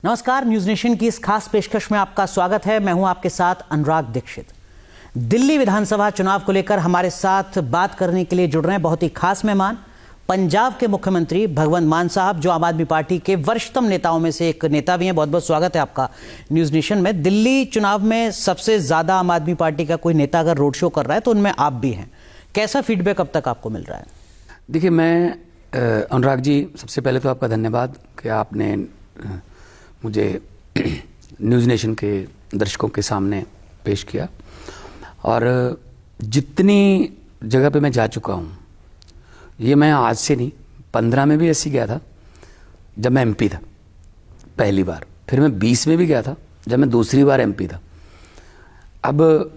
नमस्कार, news nation की इस खास पेशकश में आपका स्वागत है। मैं हूं आपके साथ अनुराग दीक्षित। दिल्ली विधानसभा चुनाव को लेकर हमारे साथ बात करने के लिए जुड़ रहे हैं बहुत ही खास मेहमान, पंजाब के मुख्यमंत्री भगवंत मान साहब, जो आम आदमी पार्टी के वरिष्ठतम नेताओं में से एक नेता भी हैं। बहुत बहुत स्वागत है आपका न्यूज नेशन में। दिल्ली चुनाव में सबसे ज्यादा आम आदमी पार्टी का कोई नेता अगर रोड शो कर रहा है तो उनमें आप भी हैं। कैसा फीडबैक अब तक आपको मिल रहा है? देखिए, मैं अनुराग जी, सबसे पहले तो आपका धन्यवाद कि आपने मुझे न्यूज़ नेशन के दर्शकों के सामने पेश किया। और जितनी जगह पे मैं जा चुका हूँ, ये मैं आज से नहीं, 15 में भी ऐसी गया था जब मैं एमपी था पहली बार, फिर मैं 20 में भी गया था जब मैं दूसरी बार एमपी था, अब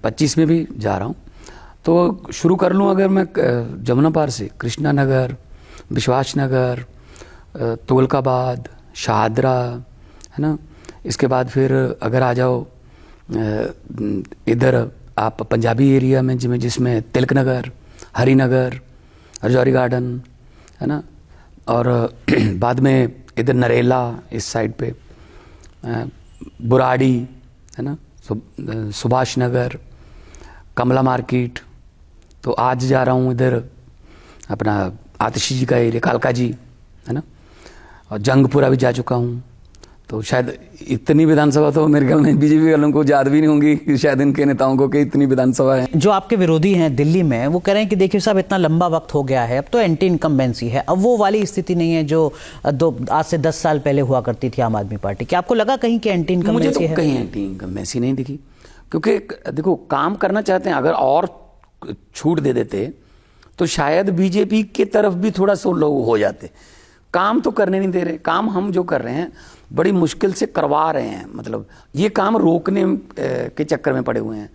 25 में भी जा रहा हूँ। तो शुरू कर लूँ अगर मैं जमुना पार से, कृष्णा नगर, विश्वास नगर, तुगलकाबाद, शाहदरा, है ना। इसके बाद फिर अगर आ जाओ इधर आप पंजाबी एरिया में, जिसमें तिलक नगर, हरिनगर, रजौरी गार्डन, है ना। और बाद में इधर नरेला इस साइड पे, बुराड़ी, है ना, सुभाष नगर, कमला मार्केट। तो आज जा रहा हूँ इधर अपना आतिशी जी का एरिया, कालका जी, है ना। और जंगपुरा भी जा चुका हूँ। तो शायद इतनी विधानसभा तो मेरे ख्याल में बीजेपी वालों को याद भी नहीं होंगी, शायद इनके नेताओं को, कि इतनी विधानसभा है। जो आपके विरोधी हैं दिल्ली में, वो कह रहे हैं कि देखिए साहब, इतना लंबा वक्त हो गया है, अब तो एंटी इनकम्बेंसी है, अब वो वाली स्थिति नहीं है जो आज से 10 साल पहले हुआ करती थी आम आदमी पार्टी। क्या आपको लगा कहीं कि एंटी इनकम्बेंसी है? मुझे तो कहीं एंटी इनकम्बेंसी नहीं दिखी, क्योंकि देखो, काम करना चाहते हैं, अगर और छूट दे देते तो शायद बीजेपी की तरफ भी थोड़ा सा लोग हो जाते। काम तो करने नहीं दे रहे। काम हम जो कर रहे हैं बड़ी मुश्किल से करवा रहे हैं, मतलब ये काम रोकने के चक्कर में पड़े हुए हैं।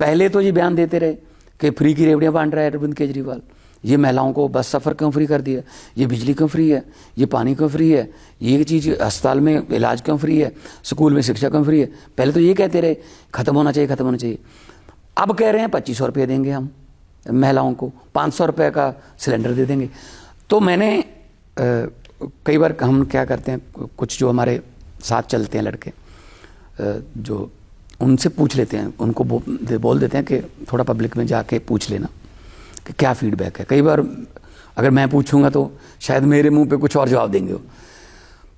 पहले तो ये बयान देते रहे कि फ्री की रेवड़ियाँ बांट रहा है अरविंद केजरीवाल, ये महिलाओं को बस सफ़र क्यों फ्री कर दिया, ये बिजली क्यों फ्री है, ये पानी क्यों फ्री है, ये चीज़ अस्पताल में इलाज क्यों फ्री है, स्कूल में शिक्षा क्यों फ्री है। पहले तो ये कहते रहे ख़त्म होना चाहिए, ख़त्म होना चाहिए। अब कह रहे हैं 2500 रुपये देंगे हम महिलाओं को, 500 रुपये का सिलेंडर दे देंगे। तो मैंने कई बार हम क्या करते हैं, कुछ जो हमारे साथ चलते हैं लड़के, जो उनसे पूछ लेते हैं, उनको बोल देते हैं कि थोड़ा पब्लिक में जाके पूछ लेना कि क्या फीडबैक है। कई बार अगर मैं पूछूंगा तो शायद मेरे मुंह पे कुछ और जवाब देंगे वो।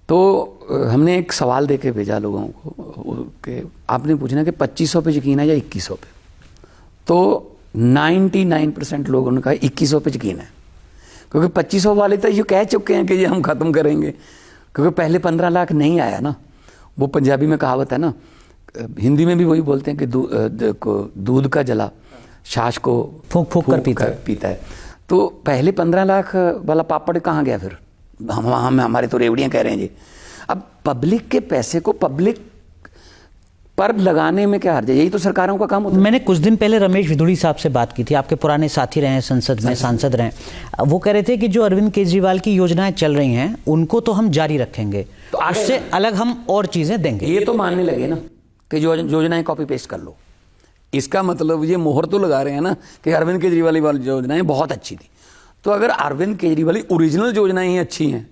तो हमने एक सवाल दे के भेजा लोगों को कि आपने पूछना कि 2500 पे यकीन है या 2100 पे। तो 99% लोगों ने कहा 2100 पे यकीन है, क्योंकि 2500 वाले तो ये कह चुके हैं कि ये हम ख़त्म करेंगे, क्योंकि पहले 15 लाख नहीं आया ना। वो पंजाबी में कहावत है ना, हिंदी में भी वही बोलते हैं कि दूध का जला छाछ को फूंक फूंक कर पीता है। तो पहले 15 लाख वाला पापड़ कहाँ गया फिर? हम हमारे तो रेवड़ियाँ कह रहे हैं जी। अब पब्लिक के पैसे को पब्लिक पर लगाने में क्या हर्ज है? यही तो सरकारों का काम होता है। मैंने कुछ दिन पहले रमेश विधुड़ी साहब से बात की थी, आपके पुराने साथी रहे हैं, संसद में सांसद रहे। वो कह रहे थे कि जो अरविंद केजरीवाल की योजनाएं चल रही हैं उनको तो हम जारी रखेंगे, तो उससे अलग हम और चीजें देंगे। ये तो मानने लगे ना कि जो योजनाएं कॉपी पेस्ट कर लो। इसका मतलब ये मोहर तो लगा रहे हैं ना कि अरविंद केजरीवाल वाली योजनाएं बहुत अच्छी थी। तो अगर अरविंद केजरीवाल ओरिजिनल योजनाएं ही अच्छी हैं,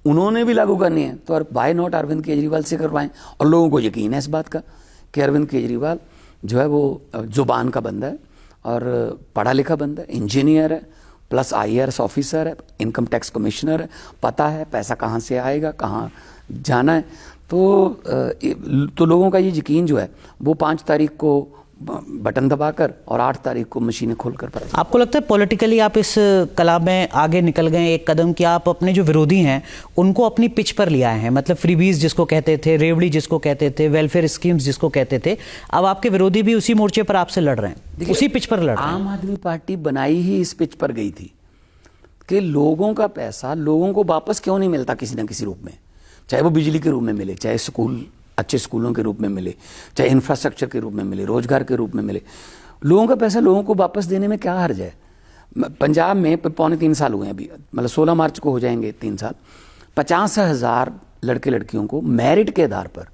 उन्होंने भी लागू करनी है, तो वाई नॉट अरविंद केजरीवाल से करवाएं। और लोगों को यकीन है इस बात का कि अरविंद केजरीवाल जो है वो जुबान का बंदा है और पढ़ा लिखा बंदा है, इंजीनियर है, प्लस IAS ऑफिसर है, इनकम टैक्स कमिश्नर है, पता है पैसा कहाँ से आएगा, कहाँ जाना है। तो लोगों का ये यकीन जो है वो 5 तारीख को बटन दबाकर और 8 तारीख को मशीनें खोलकर पड़ा। आपको लगता है पॉलिटिकली आप इस कला में आगे निकल गए एक कदम, कि आप अपने जो विरोधी हैं उनको अपनी पिच पर ले आए हैं? मतलब फ्रीबीज जिसको कहते थे, रेवड़ी जिसको कहते थे, वेलफेयर स्कीम्स जिसको कहते थे, अब आपके विरोधी भी उसी मोर्चे पर आपसे लड़ रहे हैं, उसी पिच पर लड़ रहे हैं। आम आदमी पार्टी बनाई ही इस पिच पर गई थी कि लोगों का पैसा लोगों को वापस क्यों नहीं मिलता किसी न किसी रूप में, चाहे वो बिजली के रूप में मिले, चाहे स्कूल अच्छे स्कूलों के रूप में मिले, चाहे इंफ्रास्ट्रक्चर के रूप में मिले, रोजगार के रूप में मिले। लोगों का पैसा लोगों को वापस देने में क्या हर्ज है? पंजाब में 3.25 साल हुए हैं अभी, मतलब 16 मार्च को हो जाएंगे 3 साल। 50,000 लड़के लड़कियों को मेरिट के आधार पर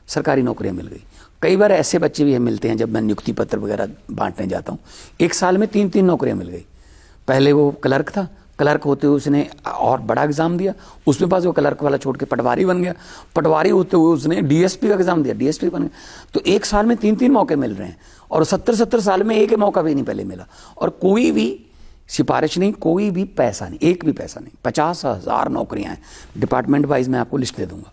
सरकारी नौकरियां मिल गई। कई बार ऐसे बच्चे भी मिलते हैं, जब मैं नियुक्ति पत्र वगैरह बांटने जाता हूँ, 1 साल में 3-3 नौकरियां मिल गई। पहले वो क्लर्क था, क्लर्क होते हुए उसने और बड़ा एग्जाम दिया, उसमें पास वो क्लर्क वाला छोड़ के पटवारी बन गया, पटवारी होते हुए उसने डीएसपी का एग्जाम दिया, डीएसपी बन गया। तो एक साल में 3-3 मौके मिल रहे हैं, और 70-70 साल में एक मौका भी नहीं पहले मिला, और कोई भी सिफारिश नहीं, कोई भी पैसा नहीं, एक भी पैसा नहीं। 50,000 नौकरियां हैं, डिपार्टमेंट वाइज मैं आपको लिस्ट दे दूंगा।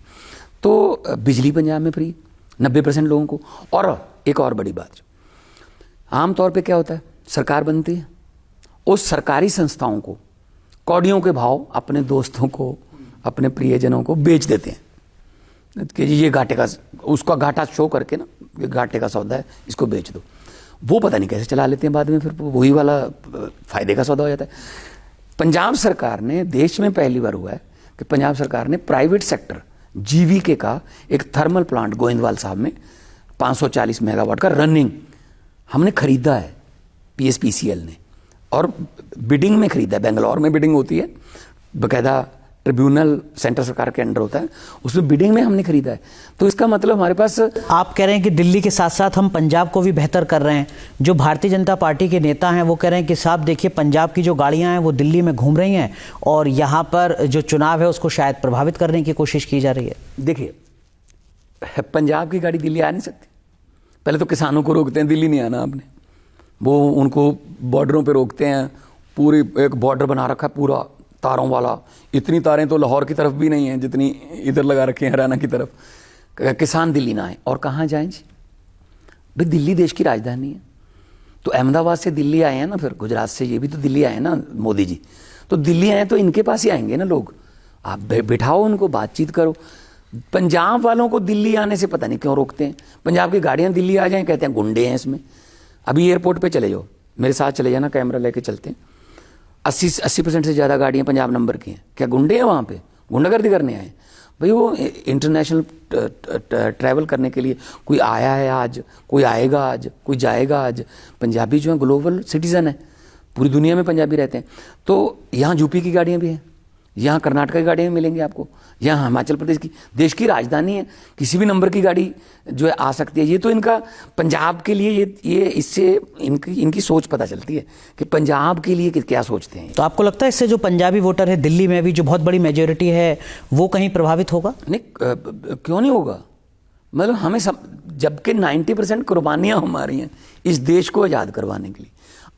तो बिजली पंजाब में फ्री 90% लोगों को। और एक और बड़ी बात, आमतौर पे क्या होता है, सरकार बनती है, उस सरकारी संस्थाओं को कौड़ियों के भाव अपने दोस्तों को, अपने प्रियजनों को बेच देते हैं कि ये घाटे का, उसका घाटा शो करके ना, ये घाटे का सौदा है, इसको बेच दो। वो पता नहीं कैसे चला लेते हैं बाद में, फिर वही वाला फायदे का सौदा हो जाता है। पंजाब सरकार ने, देश में पहली बार हुआ है कि पंजाब सरकार ने प्राइवेट सेक्टर जीवीके का एक थर्मल प्लांट गोविंदवाल साहब में 540 मेगावाट का रनिंग हमने खरीदा है, पीएसपीसीएल ने, और बिडिंग में खरीदा है। बेंगलोर में बिडिंग होती है, बाकायदा ट्रिब्यूनल सेंटर सरकार के अंडर होता है, उसमें बिडिंग में हमने खरीदा है। तो इसका मतलब हमारे पास, आप कह रहे हैं कि दिल्ली के साथ साथ हम पंजाब को भी बेहतर कर रहे हैं। जो भारतीय जनता पार्टी के नेता हैं वो कह रहे हैं कि साहब देखिए, पंजाब की जो गाड़ियां हैं वो दिल्ली में घूम रही हैं और यहाँ पर जो चुनाव है उसको शायद प्रभावित करने की कोशिश की जा रही है। देखिए, पंजाब की गाड़ी दिल्ली आ नहीं सकती। पहले तो किसानों को रोकते हैं, दिल्ली नहीं आना आपने, वो उनको बॉर्डरों पे रोकते हैं, पूरी एक बॉर्डर बना रखा है पूरा तारों वाला। इतनी तारें तो लाहौर की तरफ भी नहीं है जितनी इधर लगा रखी है हरियाणा की तरफ। किसान दिल्ली ना आए, और कहाँ जाएं जी भाई, दिल्ली देश की राजधानी है। तो अहमदाबाद से दिल्ली आए हैं ना, फिर गुजरात से ये भी तो दिल्ली आए ना मोदी जी, तो दिल्ली आए तो इनके पास ही आएंगे ना लोग। आप बिठाओ उनको, बातचीत करो। पंजाब वालों को दिल्ली आने से पता नहीं क्यों रोकते हैं। पंजाब की गाड़ियां दिल्ली आ जाएं, कहते हैं गुंडे हैं इसमें। अभी एयरपोर्ट पे चले जाओ, मेरे साथ चले जाना, कैमरा लेके चलते हैं। 80% से ज़्यादा गाड़ियां पंजाब नंबर की हैं। क्या गुंडे हैं वहाँ पे, गुंडागर्दी करने आए भाई? वो इंटरनेशनल ट्रैवल करने के लिए कोई आया है आज, कोई आएगा आज, कोई जाएगा आज। पंजाबी जो है ग्लोबल सिटीज़न है, पूरी दुनिया में पंजाबी रहते हैं। तो यहाँ यूपी की गाड़ियाँ भी हैं, यहाँ कर्नाटक की गाड़ियाँ मिलेंगी आपको, यहाँ हिमाचल प्रदेश की, देश की राजधानी है, किसी भी नंबर की गाड़ी जो है आ सकती है। ये तो इनका पंजाब के लिए, ये इससे इनकी सोच पता चलती है कि पंजाब के लिए क्या सोचते हैं। तो आपको लगता है इससे जो पंजाबी वोटर है दिल्ली में भी, जो बहुत बड़ी मेजोरिटी है, वो कहीं प्रभावित होगा? नहीं, क्यों नहीं होगा। मतलब हमें सब, जबकि 90% कुर्बानियाँ हमारी हैं इस देश को आज़ाद करवाने के लिए,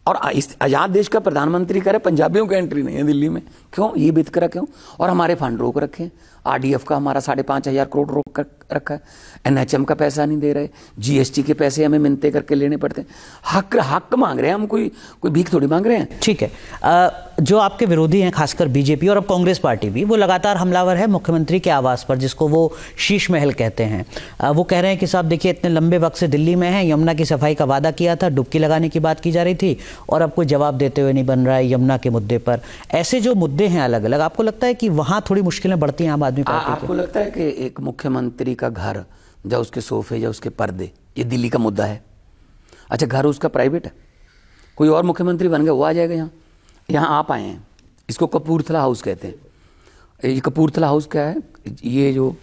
और इस आज़ाद देश का प्रधानमंत्री कह रहे पंजाबियों का एंट्री नहीं है दिल्ली में। क्यों ये वितकरा, क्यों? और हमारे फंड रोक रखे हैं। आरडीएफ का हमारा 5,500 करोड़ रोक रखा है, एनएचएम का पैसा नहीं दे रहे, जीएसटी के पैसे हमें मिन्नतें करके लेने पड़ते हैं। हक मांग रहे हैं हम, कोई भीख थोड़ी मांग रहे हैं। ठीक है, जो आपके विरोधी हैं, खासकर बीजेपी और अब कांग्रेस पार्टी भी, वो लगातार हमलावर है मुख्यमंत्री के आवास पर, जिसको वो शीश महल कहते हैं। वो कह रहे हैं कि साहब देखिए, इतने लंबे वक्त से दिल्ली में हैं, यमुना की सफाई का वादा किया था, डुबकी लगाने की बात की जा रही थी, और अब कोई जवाब देते हुए नहीं बन रहा है यमुना के मुद्दे पर। ऐसे जो मुद्दे हैं अलग अलग, आपको लगता है कि वहाँ थोड़ी मुश्किलें बढ़ती हैं आम आदमी पार्टी? आपको लगता है कि एक मुख्यमंत्री का घर, या उसके सोफे या उसके पर्दे, ये दिल्ली का मुद्दा है? अच्छा, घर उसका प्राइवेट है, कोई और मुख्यमंत्री बन गया, वो आ जाएगा यहाँ आप आए हैं, इसको कपूरथला हाउस कहते हैं। ये कपूरथला हाउस क्या है? ये जो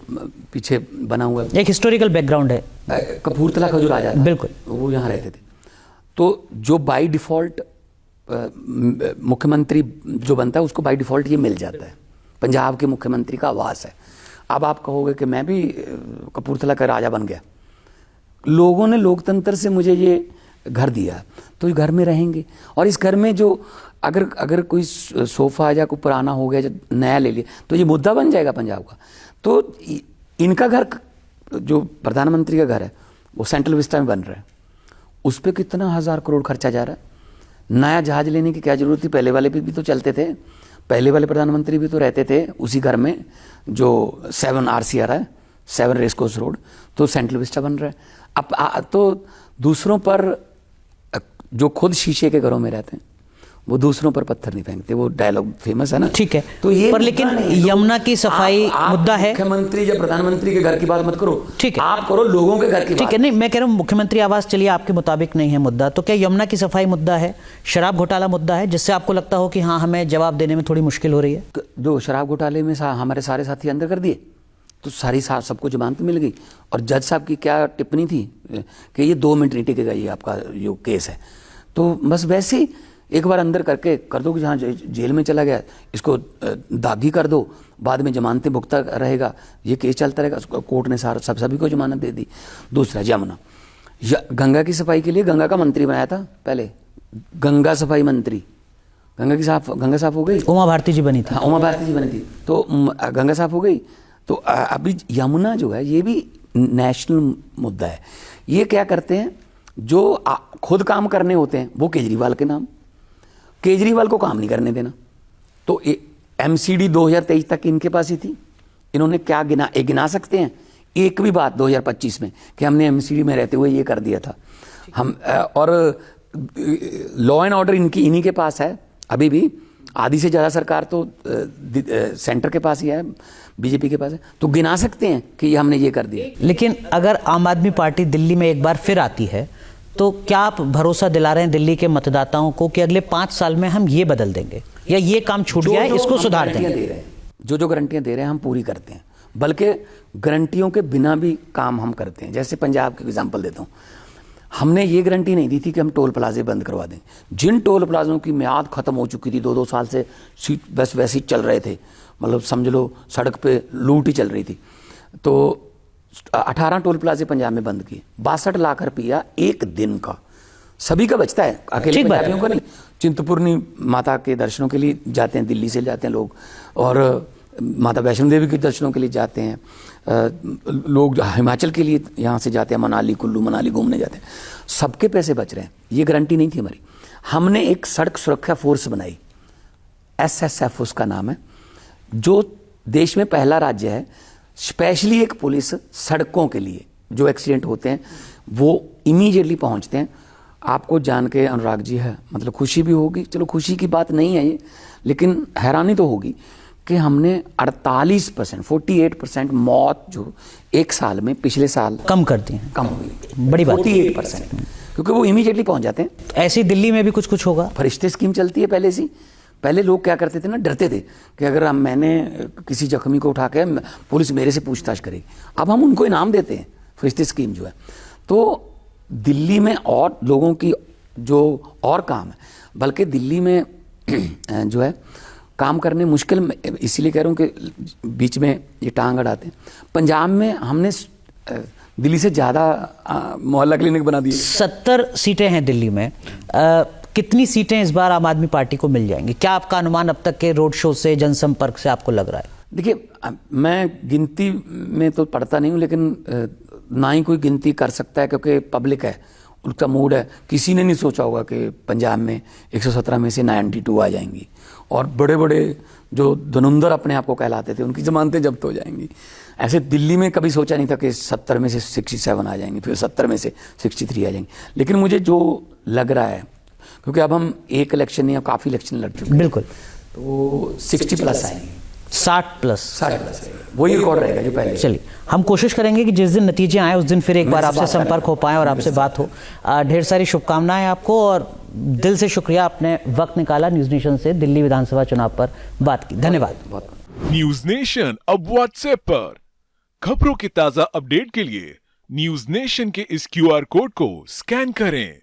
पीछे बना हुआ है, एक हिस्टोरिकल बैकग्राउंड है। कपूरथला का जो राजा था, बिल्कुल, वो यहाँ रहते थे। तो जो बाय डिफॉल्ट मुख्यमंत्री जो बनता है, उसको बाय डिफॉल्ट ये मिल जाता है, पंजाब के मुख्यमंत्री का आवास है। अब आप कहोगे कि मैं भी कपूरथला का राजा बन गया, लोगों ने लोकतंत्र से मुझे ये घर दिया, तो इस घर में रहेंगे। और इस घर में जो अगर कोई सोफा या कोई पुराना हो गया, नया ले लिया, तो ये मुद्दा बन जाएगा पंजाब का। तो इनका घर, जो प्रधानमंत्री का घर है, वो सेंट्रल विस्टा में बन रहा है, उस पर कितना 1,000 करोड़ खर्चा जा रहा है। नया जहाज लेने की क्या जरूरत थी? पहले वाले भी तो चलते थे, पहले वाले प्रधानमंत्री भी तो रहते थे उसी घर में, जो 7 RCR है, 7 रेसकोर्स रोड, तो सेंट्रल विस्टा बन रहा है। अब तो दूसरों पर, जो खुद शीशे के घरों में रहते हैं, वो दूसरों पर पत्थर नहीं फेंकते, वो डायलॉग फेमस है ना। ठीक है, तो ये पर लेकिन यमुना की सफाई मुद्दा है। मुख्यमंत्री या प्रधानमंत्री के घर की बात मत करो, ठीक है, आप करो लोगों के घर की बात। ठीक है, नहीं मैं कह रहा हूँ मुख्यमंत्री आवास चलिए आपके मुताबिक नहीं है मुद्दा, तो क्या यमुना की सफाई मुद्दा है, शराब घोटाला मुद्दा है, जिससे आपको लगता हो कि हाँ हमें जवाब देने में थोड़ी मुश्किल हो रही है? जो शराब घोटाले में हमारे सारे साथी अंदर कर दिए, तो सारी सबको जमानत मिल गई। और जज साहब की क्या टिप्पणी थी कि ये 2 मिनट नहीं टिकेगा, ये आपका जो केस है। तो बस वैसे एक बार अंदर करके कर दो कि जहाँ जेल में चला गया इसको दागी कर दो, बाद में जमानतें भुगता रहेगा, ये केस चलता रहेगा। कोर्ट ने सभी को जमानत दे दी। दूसरा, यमुना, गंगा की सफाई के लिए गंगा का मंत्री बनाया था पहले, गंगा सफाई मंत्री। गंगा साफ हो गई, उमा भारती जी बनी थी। हाँ, उमा भारती जी बनी थी, तो गंगा साफ हो गई। तो अभी यमुना जो है ये भी नेशनल मुद्दा है। ये क्या करते हैं, जो खुद काम करने होते हैं वो केजरीवाल के नाम, केजरीवाल को काम नहीं करने देना। तो MCD 2023 तक इनके पास ही थी। इन्होंने क्या गिना सकते हैं एक भी बात 2025 में कि हमने MCD में रहते हुए ये कर दिया था हम? और लॉ एंड ऑर्डर इन्हीं के पास है अभी भी। आधी से ज़्यादा सरकार तो सेंटर के पास ही है, बीजेपी के पास है। तो गिना सकते हैं कि हमने ये कर दिया। लेकिन अगर आम आदमी पार्टी दिल्ली में एक बार फिर आती है तो क्या आप भरोसा दिला रहे हैं दिल्ली के मतदाताओं को कि अगले 5 साल में हम ये बदल देंगे, या ये काम छूट गया है इसको सुधार देंगे? जो गारंटियां दे रहे हैं हम पूरी करते हैं, बल्कि गारंटियों के बिना भी काम हम करते हैं। जैसे पंजाब की एग्जांपल देता हूँ, हमने ये गारंटी नहीं दी थी कि हम टोल प्लाजे बंद करवा दें। जिन टोल प्लाजों की म्याद खत्म हो चुकी थी, 2-2 साल से बस वैसे ही चल रहे थे, मतलब समझ लो सड़क पे लूट ही चल रही थी, तो 18 टोल प्लाजे पंजाब में बंद किए। 62 लाख रुपया एक दिन का, सभी का बचता है, अकेले पंजाबियों का नहीं। चिंतपूर्णी माता के दर्शनों के लिए जाते हैं, दिल्ली से जाते हैं लोग, और माता वैष्णो देवी के दर्शनों के लिए जाते हैं लोग, हिमाचल के लिए यहाँ से जाते हैं, मनाली, कुल्लू मनाली घूमने जाते हैं। सबके पैसे बच रहे हैं। ये गारंटी नहीं थी हमारी। हमने एक सड़क सुरक्षा फोर्स बनाई, SSF उसका नाम है, जो देश में पहला राज्य है स्पेशली एक पुलिस सड़कों के लिए। जो एक्सीडेंट होते हैं वो इमीडिएटली पहुंचते हैं। आपको जान के अनुराग जी है, मतलब खुशी भी होगी, चलो खुशी की बात नहीं है ये, लेकिन हैरानी तो होगी कि हमने 48% मौत जो एक साल में पिछले साल कम कर दी हैं, कम हो गई। बड़ी बात, 48%, क्योंकि वो इमीडिएटली पहुंच जाते हैं। ऐसी दिल्ली में भी कुछ होगा। फरिश्ते स्कीम चलती है पहले से। पहले लोग क्या करते थे ना, डरते थे कि अगर मैंने किसी जख्मी को उठा के पुलिस मेरे से पूछताछ करेगी। अब हम उनको इनाम देते हैं, फरिश्ते स्कीम जो है। तो दिल्ली में और लोगों की जो और काम है, बल्कि दिल्ली में जो है काम करने मुश्किल, इसीलिए कह रहा हूँ कि बीच में ये टांग अड़ाते हैं। पंजाब में हमने दिल्ली से ज़्यादा मोहल्ला क्लिनिक बना दिए। 70 सीटें हैं दिल्ली में। कितनी सीटें इस बार आम आदमी पार्टी को मिल जाएंगी? क्या आपका अनुमान अब तक के रोड शो से, जनसंपर्क से आपको लग रहा है? देखिए, मैं गिनती में तो पढ़ता नहीं हूँ, लेकिन ना ही कोई गिनती कर सकता है, क्योंकि पब्लिक है, उसका मूड है। किसी ने नहीं सोचा होगा कि पंजाब में 117 में से 92 आ जाएंगी, और बड़े बड़े जो धनुंधर अपने आप को कहलाते थे उनकी जमानतें जब्त हो जाएंगी। ऐसे दिल्ली में कभी सोचा नहीं था कि 70 में से 67 आ जाएंगे, फिर 70 में से 63 आ जाएंगे। लेकिन मुझे जो लग रहा है, क्योंकि अब हम एक इलेक्शन नहीं, काफ़ी इलेक्शन लड़ चुके हैं, बिल्कुल, तो 60+ आएंगे, 60+ वही रिकॉर्ड रहेगा जो पहले। चलिए, हम कोशिश करेंगे कि जिस दिन नतीजे आए उस दिन फिर एक बार आपसे संपर्क हो पाए और आपसे बात हो। ढेर सारी शुभकामनाएं आपको, और दिल से शुक्रिया, आपने वक्त निकाला न्यूज नेशन से दिल्ली विधानसभा चुनाव पर बात की। धन्यवाद। न्यूज नेशन अब व्हाट्सएप पर खबरों की ताजा अपडेट के लिए न्यूज नेशन के इस QR कोड को स्कैन करें।